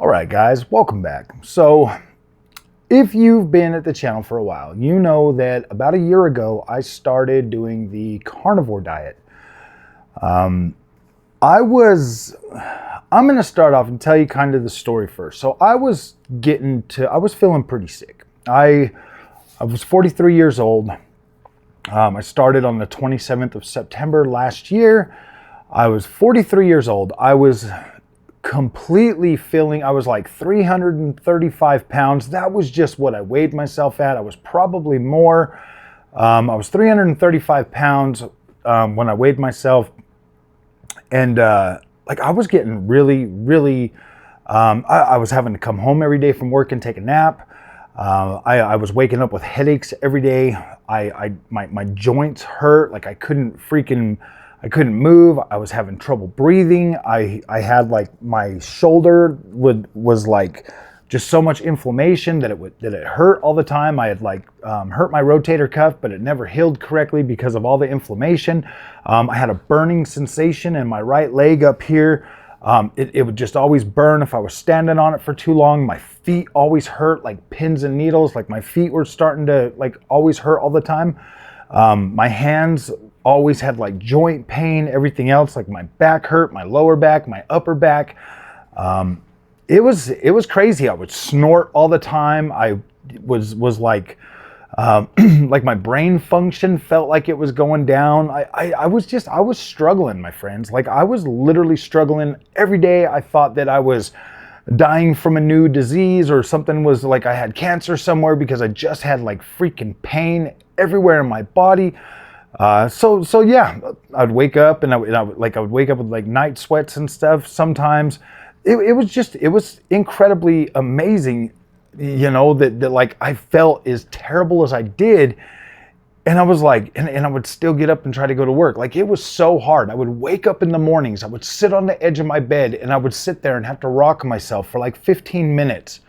All right, guys, welcome back. So if you've been at the channel for a while, you know that about a year ago, I started doing the carnivore diet. I'm going to start off and tell you kind of the story first. So I was feeling pretty sick. I was 43 years old. I started on the 27th of September last year. I was 43 years old. I was completely feeling, I was like 335 pounds. That was just what I weighed myself at. I was probably more. I was 335 pounds when I weighed myself. And like I was getting really, I was having to come home every day from work and take a nap. I was waking up with headaches every day. My joints hurt. Like I couldn't move. I was having trouble breathing. I had like my shoulder was like just so much inflammation that it hurt all the time. I had like hurt my rotator cuff, but it never healed correctly because of all the inflammation. I had a burning sensation in my right leg up here. It would just always burn if I was standing on it for too long. My feet always hurt like pins and needles. Like my feet were starting to like always hurt all the time. My hands always had like joint pain, everything else, like my back hurt, my lower back, my upper back. It was crazy. I would snort all the time. I was like, like my brain function felt like it was going down. I was struggling, my friends. Like I was literally struggling every day. I thought that I was dying from a new disease or something, was like I had cancer somewhere because I just had like freaking pain everywhere in my body. So yeah, I'd wake up and I would wake up with like night sweats and stuff sometimes. It was incredibly amazing, you know, that like I felt as terrible as I did. And I was like, and I would still get up and try to go to work. Like it was so hard. I would wake up in the mornings, I would sit on the edge of my bed and I would sit there and have to rock myself for like 15 minutes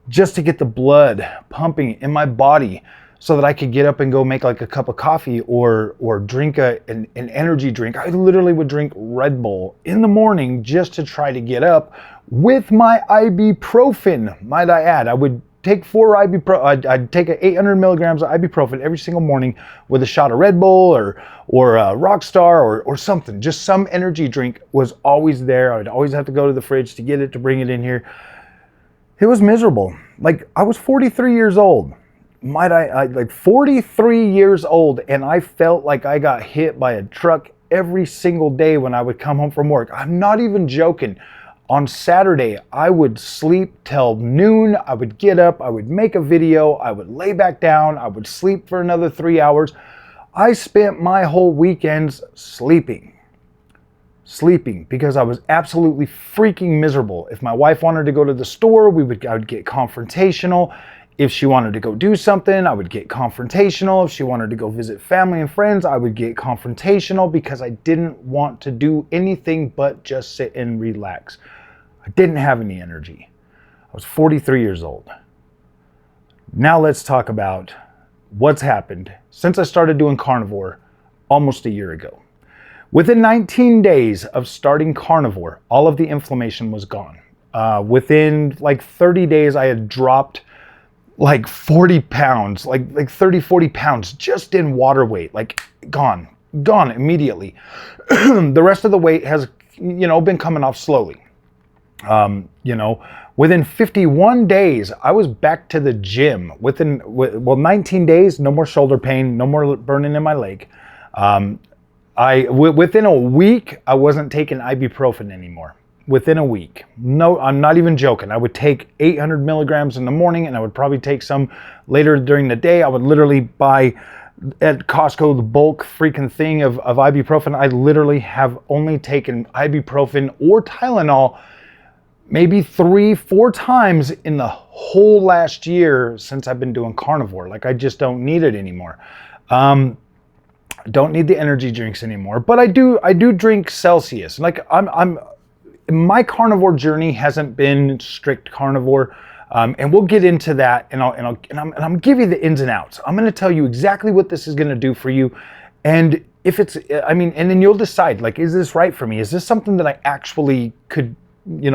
just to get the blood pumping in my body so that I could get up and go make like a cup of coffee or drink an energy drink. I literally would drink Red Bull in the morning just to try to get up with my ibuprofen, might I add. I would take I'd take 800 milligrams of ibuprofen every single morning with a shot of Red Bull or a Rockstar or something. Just some energy drink was always there. I would always have to go to the fridge to get it, to bring it in here. It was miserable. Like I was 43 years old. Like 43 years old, and I felt like I got hit by a truck every single day when I would come home from work. I'm not even joking. On Saturday, I would sleep till noon. I would get up, I would make a video, I would lay back down, I would sleep for another 3 hours. I spent my whole weekends sleeping because I was absolutely freaking miserable. If my wife wanted to go to the store, I would get confrontational. If she wanted to go do something, I would get confrontational. If she wanted to go visit family and friends, I would get confrontational because I didn't want to do anything but just sit and relax. I didn't have any energy. I was 43 years old. Now let's talk about what's happened since I started doing carnivore almost a year ago. Within 19 days of starting carnivore, all of the inflammation was gone. Within like 30 days, I had dropped like 40 pounds, like 30, 40 pounds just in water weight, like gone immediately. The rest of the weight has, been coming off slowly. Within 51 days, I was back to the gym. Within 19 days, no more shoulder pain, no more burning in my leg. Within a week, I wasn't taking ibuprofen anymore. Within a week. No, I'm not even joking. I would take 800 milligrams in the morning and I would probably take some later during the day. I would literally buy at Costco the bulk freaking thing of ibuprofen. I literally have only taken ibuprofen or Tylenol maybe 3-4 times in the whole last year since I've been doing carnivore. Like I just don't need it anymore. Don't need the energy drinks anymore, but I do drink Celsius. Like my carnivore journey hasn't been strict carnivore, and we'll get into that. And I'm give you the ins and outs. I'm going to tell you exactly what this is going to do for you, and if it's, and then you'll decide. Like, is this right for me? Is this something that I actually could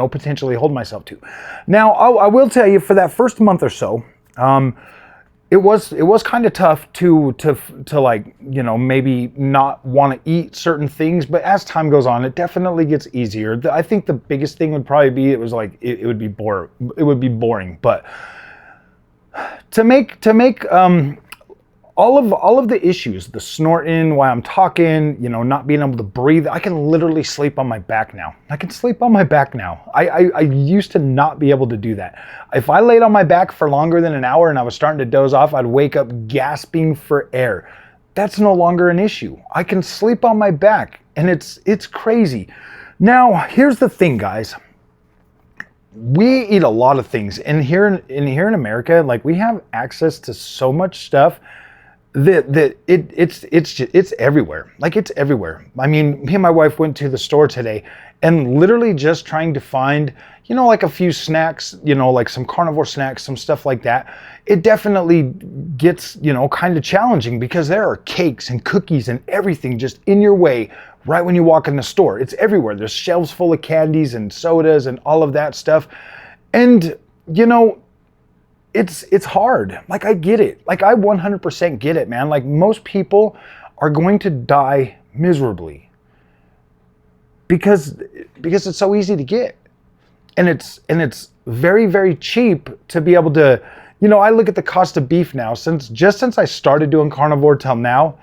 potentially hold myself to. Now, I will tell you, for that first month or so, it was kind of tough to like, maybe not want to eat certain things, but as time goes on, it definitely gets easier. I think the biggest thing would probably be, it would be boring, but to make all of the issues, the snorting while I'm talking, not being able to breathe, I can literally sleep on my back now. I can sleep on my back now. I used to not be able to do that. If I laid on my back for longer than an hour and I was starting to doze off, I'd wake up gasping for air. That's no longer an issue. I can sleep on my back, and it's crazy. Now, here's the thing, guys. We eat a lot of things, and here in America, like, we have access to so much stuff that it's everywhere. Like, it's everywhere. I mean, me and my wife went to the store today, and literally just trying to find, like a few snacks, like some carnivore snacks, some stuff like that. It definitely gets, kind of challenging, because there are cakes and cookies and everything just in your way right when you walk in the store. It's everywhere. There's shelves full of candies and sodas and all of that stuff. And, it's hard. Like, I get it. Like, I 100% get it, man. Like, most people are going to die miserably because it's so easy to get. And it's very, very cheap to be able to, I look at the cost of beef now, since I started doing carnivore till now.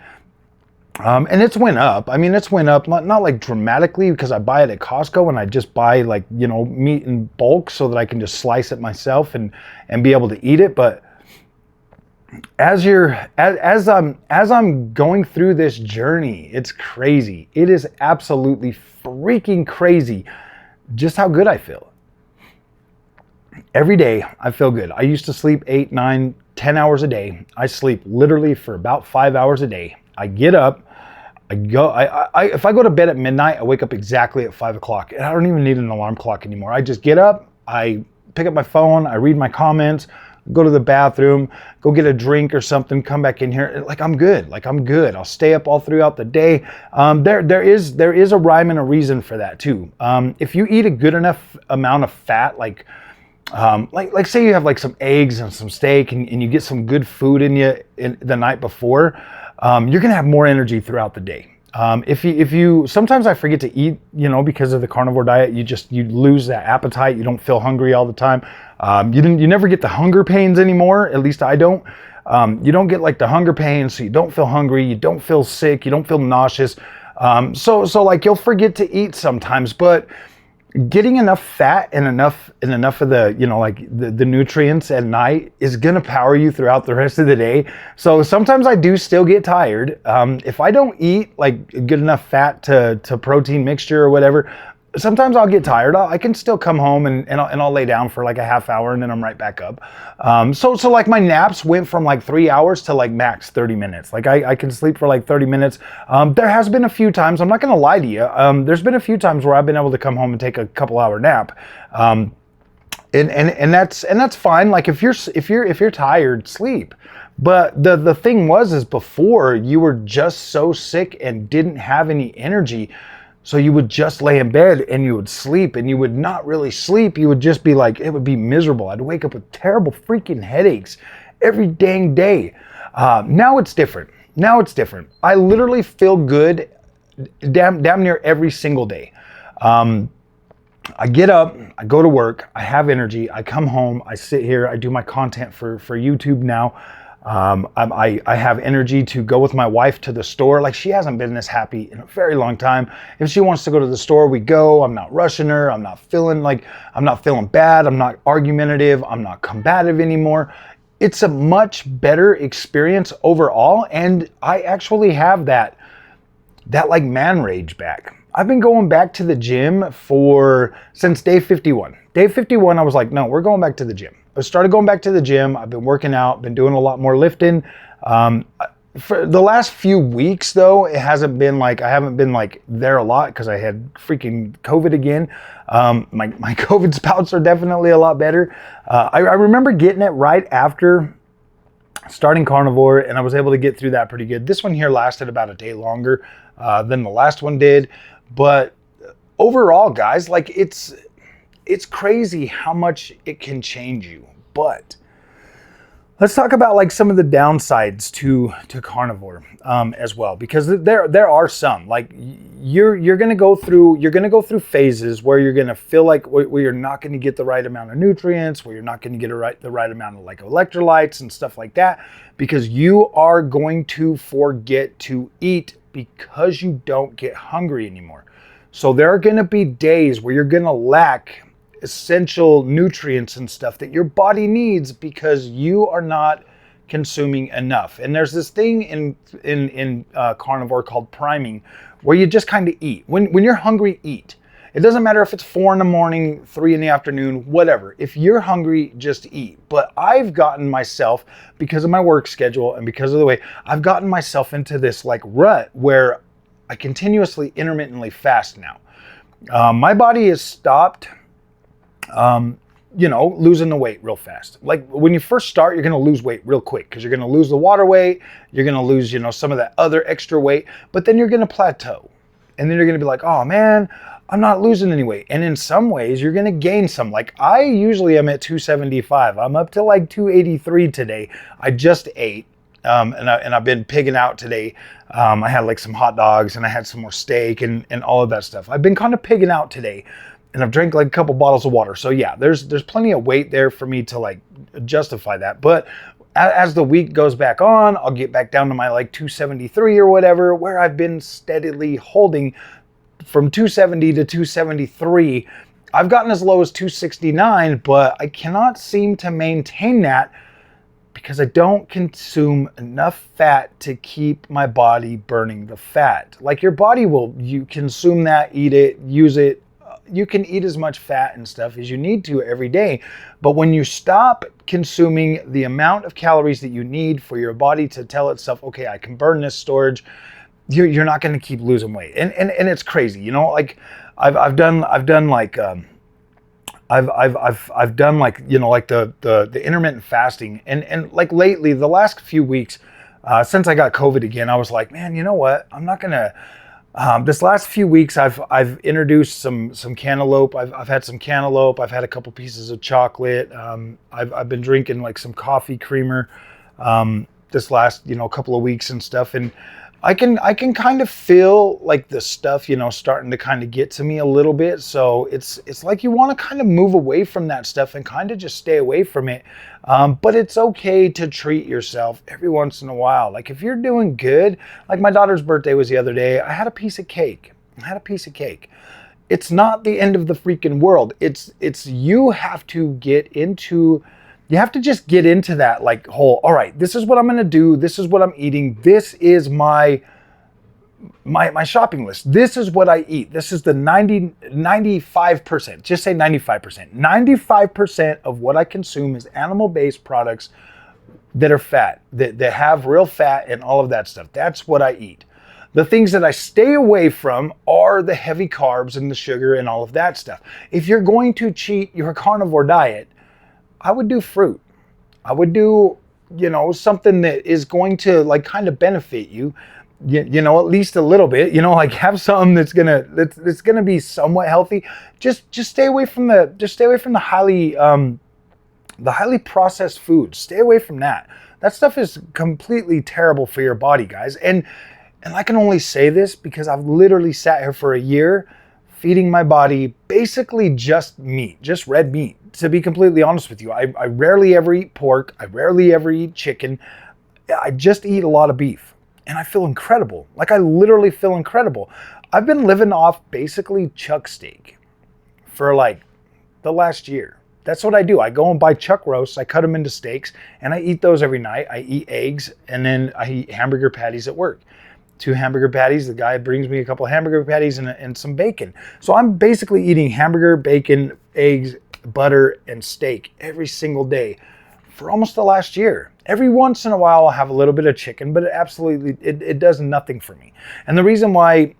And it's went up. I mean, it's went up, not like dramatically, because I buy it at Costco and I just buy, like, meat in bulk so that I can just slice it myself and be able to eat it. But as I'm going through this journey, it's crazy. It is absolutely freaking crazy just how good I feel. Every day I feel good. I used to sleep 8, 9, 10 hours a day. I sleep literally for about 5 hours a day. I get up, if I go to bed at midnight, I wake up exactly at 5 o'clock, and I don't even need an alarm clock anymore. I just get up, I pick up my phone, I read my comments, go to the bathroom, go get a drink or something, come back in here. Like, I'm good. I'll stay up all throughout the day. There is a rhyme and a reason for that too. If you eat a good enough amount of fat, like say you have like some eggs and some steak, and you get some good food in you the night before, you're gonna have more energy throughout the day. If you sometimes I forget to eat, because of the carnivore diet, you lose that appetite. You don't feel hungry all the time. You never get the hunger pains anymore. At least I don't. You don't get like the hunger pains, so you don't feel hungry. You don't feel sick. You don't feel nauseous. So like, you'll forget to eat sometimes, but getting enough fat and enough of the, like the nutrients at night is gonna power you throughout the rest of the day. So sometimes I do still get tired. If I don't eat like good enough fat to protein mixture or whatever, sometimes I'll get tired. I can still come home and I'll lay down for like a half hour, and then I'm right back up. So like, my naps went from like 3 hours to like max 30 minutes. Like, I can sleep for like 30 minutes. There has been a few times, I'm not gonna lie to you, there's been a few times where I've been able to come home and take a couple hour nap. And that's fine. Like, if you're tired, sleep. But the thing is before, you were just so sick and didn't have any energy. So you would just lay in bed and you would sleep, and you would not really sleep. You would just be like, it would be miserable. I'd wake up with terrible freaking headaches every dang day. Now it's different. I literally feel good damn near every single day. I get up, I go to work, I have energy, I come home, I sit here, I do my content for YouTube now. I have energy to go with my wife to the store. Like, she hasn't been this happy in a very long time. If she wants to go to the store, we go. I'm not rushing her. I'm not feeling bad. I'm not argumentative. I'm not combative anymore. It's a much better experience overall. And I actually have that like man rage back. I've been going back to the gym since day 51. Day 51, I was like, no, we're going back to the gym. I started going back to the gym. I've been working out, been doing a lot more lifting. For the last few weeks though, I haven't been like there a lot because I had freaking COVID again. My COVID spouts are definitely a lot better. I remember getting it right after starting carnivore, and I was able to get through that pretty good. This one here lasted about a day longer than the last one did. But overall, guys, like, it's crazy how much it can change you. But let's talk about like some of the downsides to carnivore as well, because there are some. Like you're gonna go through phases where you're gonna feel like where you're not gonna get the right amount of nutrients, where you're not gonna get the right amount of like electrolytes and stuff like that, because you are going to forget to eat because you don't get hungry anymore. So there are gonna be days where you're gonna lack essential nutrients and stuff that your body needs because you are not consuming enough. And there's this thing in carnivore called priming, where you just kind of eat. When you're hungry, eat. It doesn't matter if it's 4 in the morning, 3 in the afternoon, whatever. If you're hungry, just eat. But I've gotten myself, because of my work schedule and because of the way, I've gotten myself into this like rut where I continuously intermittently fast now. My body has stopped losing the weight real fast. Like when you first start, you're going to lose weight real quick because you're going to lose the water weight. You're going to lose, some of that other extra weight, but then you're going to plateau. And then you're going to be like, oh man, I'm not losing any weight. And in some ways you're going to gain some. Like I usually am at 275. I'm up to like 283 today. I just ate. And I've been pigging out today. I had like some hot dogs and I had some more steak and all of that stuff. I've been kind of pigging out today. And I've drank like a couple bottles of water. So yeah, there's plenty of weight there for me to like justify that. But as the week goes back on, I'll get back down to my like 273 or whatever, where I've been steadily holding from 270 to 273. I've gotten as low as 269, but I cannot seem to maintain that because I don't consume enough fat to keep my body burning the fat. Like your body you consume that, eat it, use it. You can eat as much fat and stuff as you need to every day. But when you stop consuming the amount of calories that you need for your body to tell itself, okay, I can burn this storage, you're not going to keep losing weight. And it's crazy, like I've done like the intermittent fasting and like lately, the last few weeks, since I got COVID again, I was like, man, you know what? I'm not going to. This last few weeks, I've introduced some cantaloupe. I've had some cantaloupe. I've had a couple pieces of chocolate. I've been drinking like some coffee creamer this last couple of weeks and stuff. And I can kind of feel like the stuff starting to kind of get to me a little bit. So it's like you want to kind of move away from that stuff and kind of just stay away from it. But it's okay to treat yourself every once in a while. Like if you're doing good, like my daughter's birthday was the other day, I had a piece of cake. It's not the end of the freaking world. It's you have to just get into that like whole, all right, this is what I'm going to do. This is what I'm eating. This is my shopping list. This is what I eat. This is the 95%, just say 95%. 95% of what I consume is animal-based products that are fat, that have real fat and all of that stuff. That's what I eat. The things that I stay away from are the heavy carbs and the sugar and all of that stuff. If you're going to cheat your carnivore diet, I would do fruit. I would do, something that is going to like kind of benefit you, at least a little bit, like have something that's gonna be somewhat healthy. Just stay away from the highly processed foods. Stay away from that. That stuff is completely terrible for your body, guys. And I can only say this because I've literally sat here for a year feeding my body basically just meat, just red meat. To be completely honest with you, I rarely ever eat pork. I rarely ever eat chicken. I just eat a lot of beef and I feel incredible. Like I literally feel incredible. I've been living off basically chuck steak for like the last year. That's what I do. I go and buy chuck roasts. I cut them into steaks and I eat those every night. I eat eggs and then I eat hamburger patties at work. 2 hamburger patties. The guy brings me a couple of hamburger patties and some bacon. So I'm basically eating hamburger, bacon, eggs, butter, and steak every single day for almost the last year. Every once in a while I'll have a little bit of chicken, but it does nothing for me. And the reason why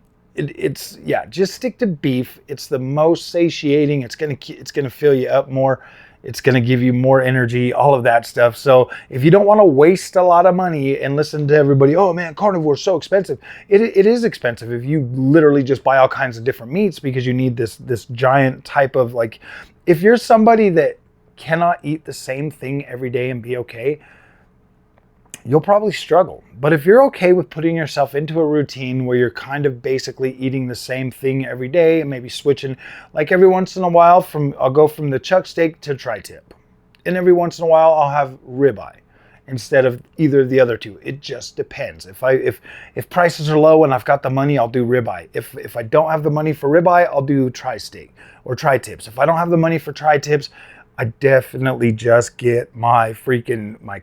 just stick to beef. It's the most satiating. It's gonna fill you up more. It's going to give you more energy, all of that stuff. So if you don't want to waste a lot of money and listen to everybody, oh man, carnivore is so expensive. It is expensive if you literally just buy all kinds of different meats because you need this giant type of, like, if you're somebody that cannot eat the same thing every day and be okay, you'll probably struggle. But if you're okay with putting yourself into a routine where you're kind of basically eating the same thing every day and maybe switching, like every once in a while, I'll go from the chuck steak to tri-tip. And every once in a while I'll have ribeye instead of either of the other two. It just depends. If prices are low and I've got the money, I'll do ribeye. If I don't have the money for ribeye, I'll do tri-steak or tri-tips. If I don't have the money for tri-tips, I definitely just get my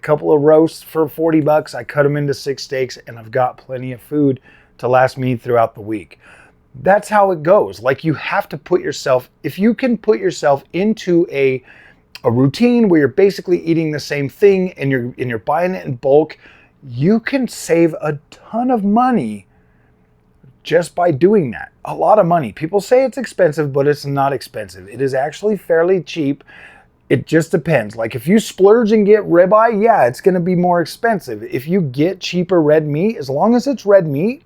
couple of roasts for 40 bucks. I cut them into 6 steaks and I've got plenty of food to last me throughout the week. That's how it goes. Like, you have to put yourself, if you can put yourself into a routine where you're basically eating the same thing and you're buying it in bulk, you can save a ton of money just by doing that. A lot of money. People say it's expensive, but it's not expensive. It is actually fairly cheap. It just depends. Like, if you splurge and get ribeye, yeah, it's going to be more expensive. If you get cheaper red meat, as long as it's red meat,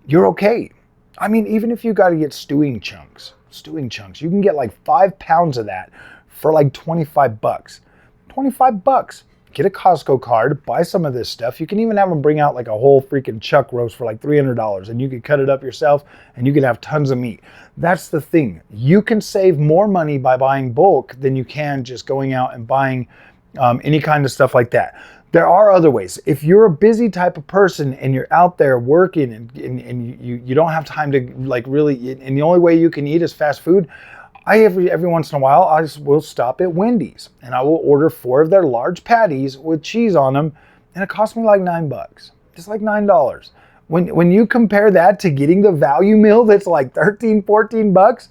you're okay. I mean, even if you got to get stewing chunks, you can get like 5 pounds of that for like 25 bucks. 25 bucks. Get a Costco card, buy some of this stuff. You can even have them bring out like a whole freaking chuck roast for like $300, and you can cut it up yourself and you can have tons of meat. That's the thing. You can save more money by buying bulk than you can just going out and buying any kind of stuff like that. There are other ways. If you're a busy type of person and you're out there working and you don't have time to like really, and the only way you can eat is fast food, every once in a while, I will stop at Wendy's and I will order 4 of their large patties with cheese on them, and it cost me like $9. Just like $9. When you compare that to getting the value meal that's like 13, 14 bucks,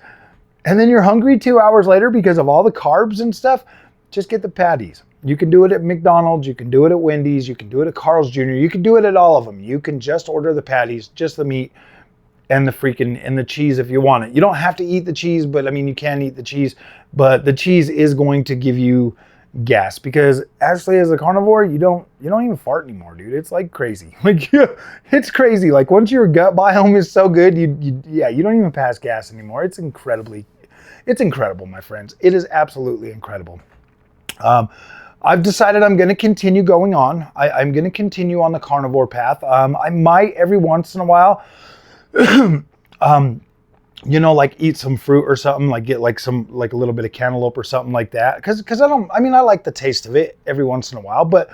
and then you're hungry 2 hours later because of all the carbs and stuff, just get the patties. You can do it at McDonald's, you can do it at Wendy's, you can do it at Carl's Jr., you can do it at all of them. You can just order the patties, just the meat, and the cheese if you want it. You don't have to eat the cheese, but I mean, you can eat the cheese, but the cheese is going to give you gas, because actually as a carnivore, you don't even fart anymore, dude. It's like crazy. Like, it's crazy. Like, once your gut biome is so good, you don't even pass gas anymore. It's incredible, my friends. It is absolutely incredible. I've decided I'm going to continue going on. I'm going to continue on the carnivore path. I might every once in a while like eat some fruit or something, like get like a little bit of cantaloupe or something like that. Cause I like the taste of it every once in a while, but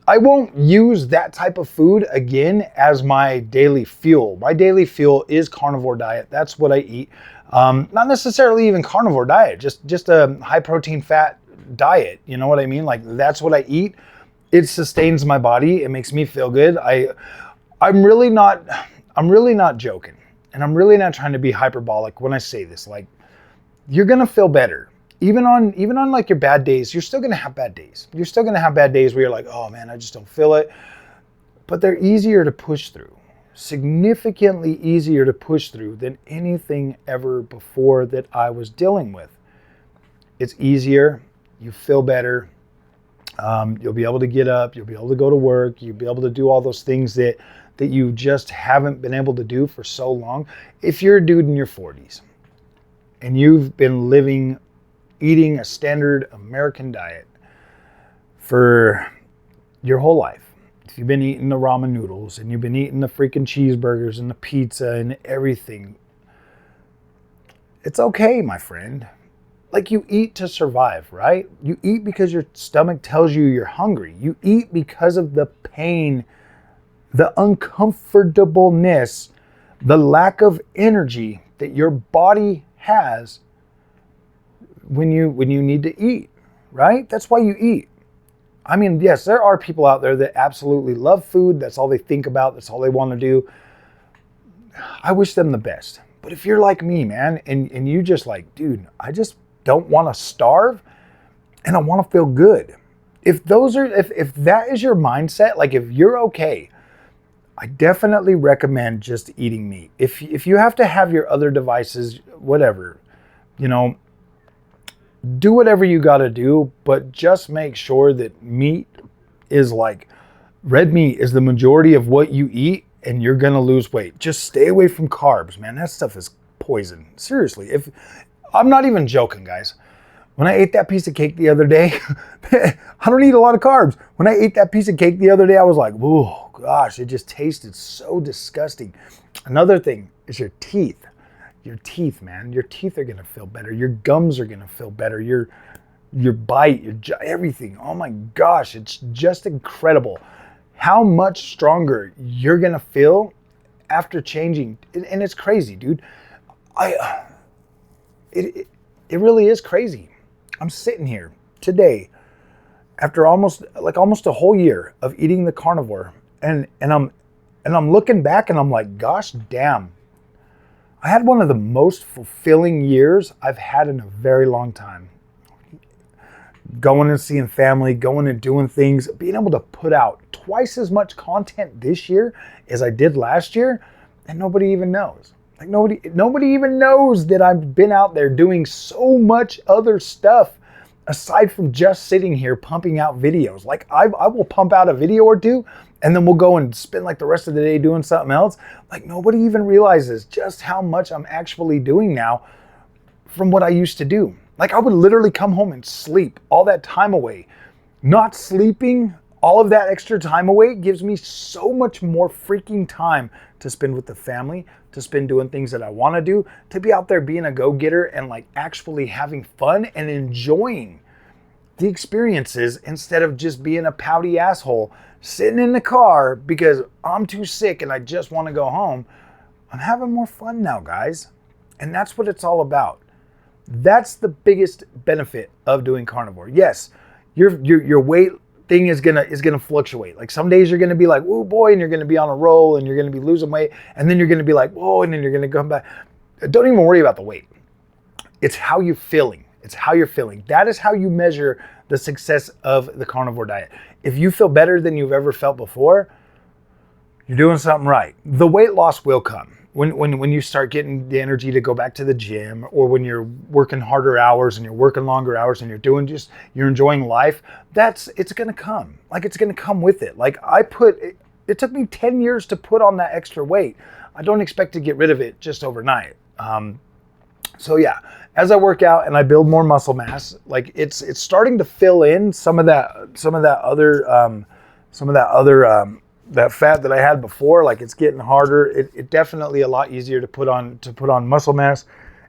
I won't use that type of food again as my daily fuel. My daily fuel is carnivore diet. That's what I eat. Not necessarily even carnivore diet, just a high protein fat diet. You know what I mean? Like, that's what I eat. It sustains my body. It makes me feel good. I'm really not joking, and I'm really not trying to be hyperbolic when I say this. Like, you're gonna feel better. Even on like your bad days, you're still gonna have bad days. You're still gonna have bad days where you're like, oh man, I just don't feel it. But they're easier to push through. Significantly easier to push through than anything ever before that I was dealing with. It's easier. You feel better. You'll be able to get up. You'll be able to go to work. You'll be able to do all those things that you just haven't been able to do for so long. If you're a dude in your 40s and you've been eating a standard American diet for your whole life, if you've been eating the ramen noodles and you've been eating the freaking cheeseburgers and the pizza and everything, it's okay, my friend. Like, you eat to survive, right? You eat because your stomach tells you you're hungry. You eat because of the pain, the uncomfortableness, the lack of energy that your body has when you need to eat, right? That's why you eat. I mean, yes, there are people out there that absolutely love food. That's all they think about. That's all they want to do. I wish them the best. But if you're like me, man, and you just like, dude, I just don't want to starve and I want to feel good. If that is your mindset, like if you're okay, I definitely recommend just eating meat. If you have to have your other devices, whatever, do whatever you got to do, but just make sure that meat is like, red meat is the majority of what you eat, and you're going to lose weight. Just stay away from carbs, man. That stuff is poison. Seriously. If I'm not even joking, guys. When I ate that piece of cake the other day, I don't eat a lot of carbs. When I ate that piece of cake the other day, I was like, oh gosh, it just tasted so disgusting. Another thing is your teeth. Your teeth, man. Your teeth are gonna feel better. Your gums are gonna feel better. Your bite, everything. Oh my gosh, it's just incredible how much stronger you're gonna feel after changing. And it's crazy, dude. It really is crazy. I'm sitting here today after almost a whole year of eating the carnivore, and I'm looking back and I'm like, gosh damn, I had one of the most fulfilling years I've had in a very long time. Going and seeing family, going and doing things, being able to put out twice as much content this year as I did last year, and nobody even knows. Like nobody even knows that I've been out there doing so much other stuff aside from just sitting here pumping out videos. Like I will pump out a video or two, and then we'll go and spend like the rest of the day doing something else. Like nobody even realizes just how much I'm actually doing now from what I used to do. Like I would literally come home and sleep all that time away. Not sleeping all of that extra time away gives me so much more freaking time to spend with the family, to spend doing things that I want to do, to be out there being a go-getter and like actually having fun and enjoying the experiences instead of just being a pouty asshole sitting in the car because I'm too sick and I just want to go home. I'm having more fun now, guys. And that's what it's all about. That's the biggest benefit of doing carnivore. Yes, your weight thing is gonna fluctuate. Like some days you're gonna be like, oh boy, and you're gonna be on a roll and you're gonna be losing weight, and then you're gonna be like, whoa, and then you're gonna come back. Don't even worry about the weight. It's how you're feeling. It's how you're feeling. That is how you measure the success of the carnivore diet. If you feel better than you've ever felt before, you're doing something right. The weight loss will come. When you start getting the energy to go back to the gym, or when you're working harder hours and you're working longer hours and you're enjoying life, it's gonna come. Like it's gonna come with it. Like it took me 10 years to put on that extra weight. I don't expect to get rid of it just overnight. So yeah, as I work out and I build more muscle mass, like it's starting to fill in some of that that fat that I had before. Like it's getting harder. It definitely a lot easier to put on muscle mass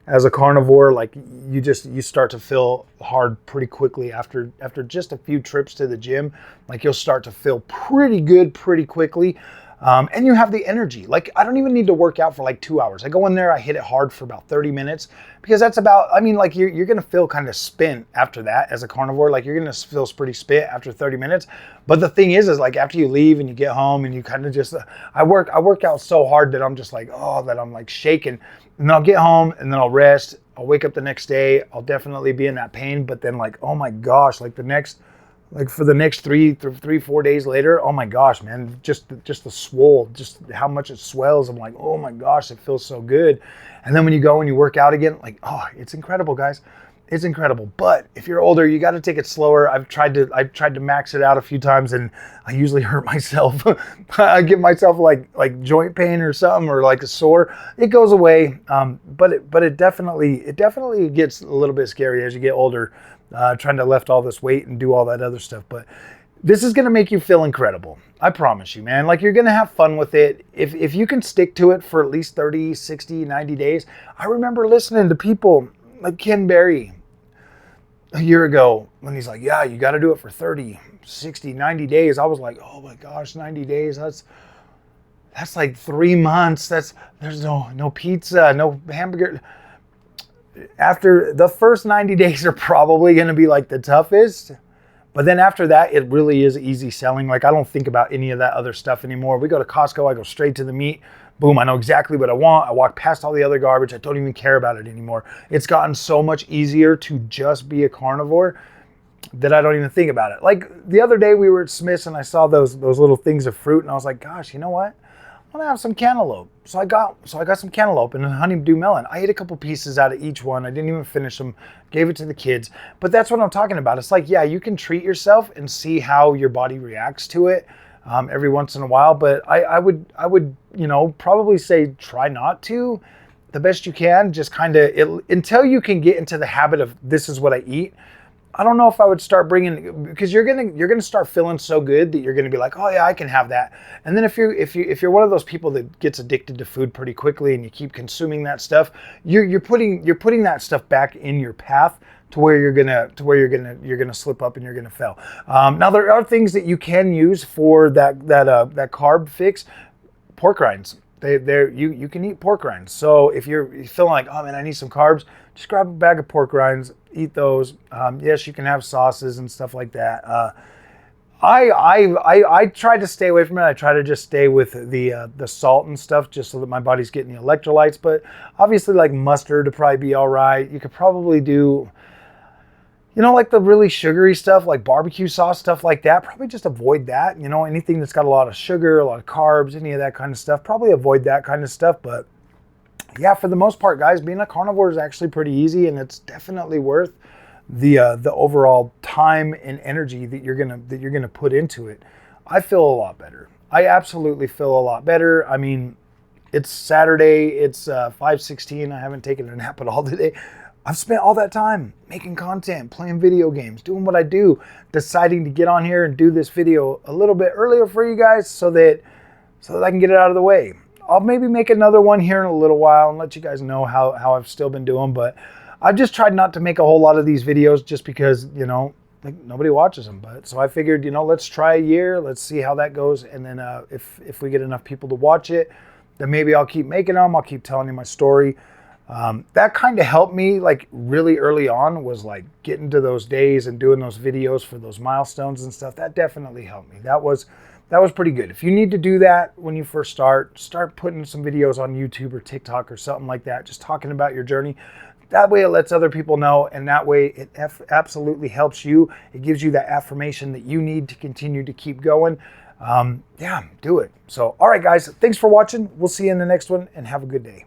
as a carnivore. Like you start to feel hard pretty quickly after just a few trips to the gym. Like you'll start to feel pretty good pretty quickly. And you have the energy. Like I don't even need to work out for like 2 hours. I go in there, I hit it hard for about 30 minutes because that's about, I mean, like you're gonna feel kind of spent after that as a carnivore. Like you're gonna feel pretty spent after 30 minutes. But the thing is like after you leave and you get home and you kind of just, I work out so hard that I'm just like, that I'm like shaking. And then I'll get home and then I'll rest. I'll wake up the next day. I'll definitely be in that pain. But then like, oh my gosh, like for the next 3-4 days later, oh my gosh, man, just the swole, just how much it swells. I'm like, oh my gosh, it feels so good. And then when you go and you work out again, like, oh, it's incredible, guys. It's incredible. But if you're older, you got to take it slower. I've tried to max it out a few times and I usually hurt myself. I give myself like joint pain or something, or like a sore. It goes away. But it definitely gets a little bit scary as you get older. Trying to lift all this weight and do all that other stuff. But this is going to make you feel incredible. I promise you, man. Like you're going to have fun with it. If you can stick to it for at least 30, 60, 90 days. I remember listening to people like Ken Berry a year ago when he's like, yeah, you got to do it for 30, 60, 90 days. I was like, oh my gosh, 90 days. That's like 3 months. There's no pizza, no hamburger. After the first 90 days are probably going to be like the toughest, but then after that, it really is easy selling. Like I don't think about any of that other stuff anymore. We go to Costco, I go straight to the meat. Boom, I know exactly what I want. I walk past all the other garbage. I don't even care about it anymore. It's gotten so much easier to just be a carnivore that I don't even think about it. Like the other day we were at Smith's and I saw those little things of fruit and I was like, gosh, you know what? I want to have some cantaloupe. So I got some cantaloupe and a honeydew melon. I ate a couple pieces out of each one. I didn't even finish them, gave it to the kids. But that's what I'm talking about. It's like, yeah, you can treat yourself and see how your body reacts to it every once in a while. But I would, you know, probably say try not to the best you can. Just kind of until you can get into the habit of this is what I eat. I don't know if I would start bringing, because you're gonna start feeling so good that you're gonna be like, oh yeah, I can have that. And then if you're one of those people that gets addicted to food pretty quickly and you keep consuming that stuff, you're putting that stuff back in your path to where you're gonna slip up and you're gonna fail. Now there are things that you can use for that carb fix. Pork rinds. You can eat pork rinds. So if you're feeling like, oh man, I need some carbs, just grab a bag of pork rinds, eat those. Yes, you can have sauces and stuff like that. I try to stay away from it. I try to just stay with the salt and stuff, just so that my body's getting the electrolytes. But obviously, like mustard would probably be all right. You could probably do, you know, like the really sugary stuff, like barbecue sauce, stuff like that. Probably just avoid that. You know, anything that's got a lot of sugar, a lot of carbs, any of that kind of stuff. Probably avoid that kind of stuff. But yeah, for the most part, guys, being a carnivore is actually pretty easy, and it's definitely worth the overall time and energy that you're gonna put into it. I feel a lot better. I absolutely feel a lot better. I mean, it's Saturday. It's 5:16. I haven't taken a nap at all today. I've spent all that time making content, playing video games, doing what I do, deciding to get on here and do this video a little bit earlier for you guys so that I can get it out of the way. I'll maybe make another one here in a little while and let you guys know how I've still been doing, but I've just tried not to make a whole lot of these videos just because, you know, like nobody watches them. But so I figured, you know, let's try a year, let's see how that goes, and then if we get enough people to watch it, then maybe I'll keep making them. I'll keep telling you my story. That kind of helped me, like really early on, was like getting to those days and doing those videos for those milestones and stuff. That definitely helped me. That was pretty good. If you need to do that when you first start putting some videos on YouTube or TikTok or something like that, just talking about your journey. That way it lets other people know, and that way it absolutely helps you. It gives you that affirmation that you need to continue to keep going. Yeah, do it. So, all right, guys, thanks for watching. We'll see you in the next one, and have a good day.